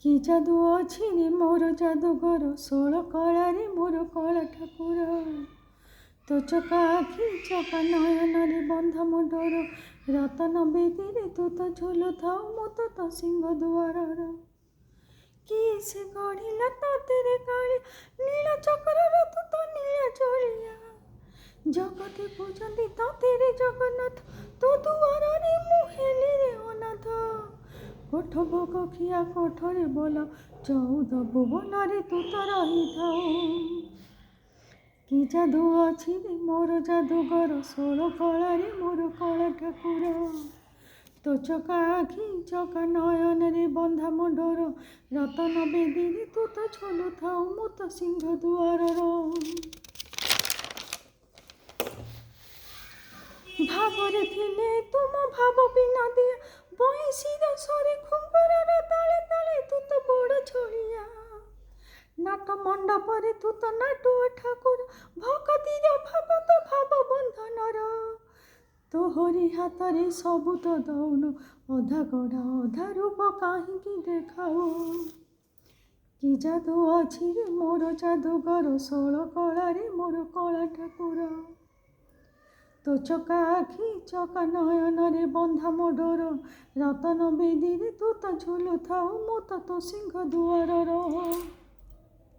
କି ଯାଦୁ ଅଛି ରେ ମୋର ଯାଦୁଘର, ଷୋଳ କଳାରେ ମୋର କଳା ଠାକୁର। ତୋ ଚକା ଆଖି ଚକା ନୟନରେ ବନ୍ଧା ମୋ ଡୋର, ରତନ ବେଦୀରେ ତୁ ତ ଝୁଲୁଥାଉ ମୁଁ ତ ସିଂହ ଦୁଆରର। କିଏ ସେ ଗଢ଼ିଲା ତତେରେ କାଳିଆ, ନୀଳ ଚକ୍ରର ତୁ ତ ନୀଳ ଜଳିଆ। ଜଗତେ ପୂଜନ୍ତି ତତେରେ ଜଗନ୍ନାଥ, ତୋ ଦୁଆରରେ ମୁଁ ହେଲି ରେ ଅନାଥ। କୋଠ ଭୋଗ ଖିଆ କୋଠରେ ବୋଲ, 14 ଭୁବନରେ ତୁ ତ ରହିଥାଉ। କି ଯାଦୁ ଅଛି ରେ ମୋର ଯାଦୁଘର, 16 କଳାରେ ମୋର କଳା ଠାକୁର। ତୋ ଚକା ଆଖି ଚକା ନୟନରେ ବନ୍ଧା ମୋ ଡୋର, ରତନ ବେଦୀରେ ତୁ ତ ଝୁଲୁଥାଉ ମୁଁ ତ ସିଂହ ଦୁଆରର। ଭାବରେ ଥିଲେ ତୁମ ଭାବ ବିନା ଦିଆ, ବଇଁଶୀର ସରେ ଘୁଙ୍ଗୁରର ତାଳେ ତାଳେ ତୁ ତ ବଡ଼ ଝୋଳିଆ। ନାଟ ମଣ୍ଡପରେ ତୁ ତ ନାଟୁଆ ଠାକୁର, ଭକତିର ଭାବ ତ ଭାବ ବନ୍ଧନର। ତୋହରି ହାତରେ ସବୁ ତ ଦଉନ, ଅଧା ଗଢ଼ା ଅଧା ରୂପ କାହିଁକି ଦେଖାଉ। କି ଯାଦୁ ଅଛି ରେ ମୋର ଯାଦୁଘର, 16 କଳାରେ ମୋର କଳା ଠାକୁର। ତୋ ଚକା ଆଖି ଚକା ନୟନରେ ବନ୍ଧା ମୋ ଡୋର, ରତନ ବେଦୀରେ ତୁ ତ ଝୁଲୁଥାଉ ମୁଁ ତ ସିଂହ ଦୁଆରର।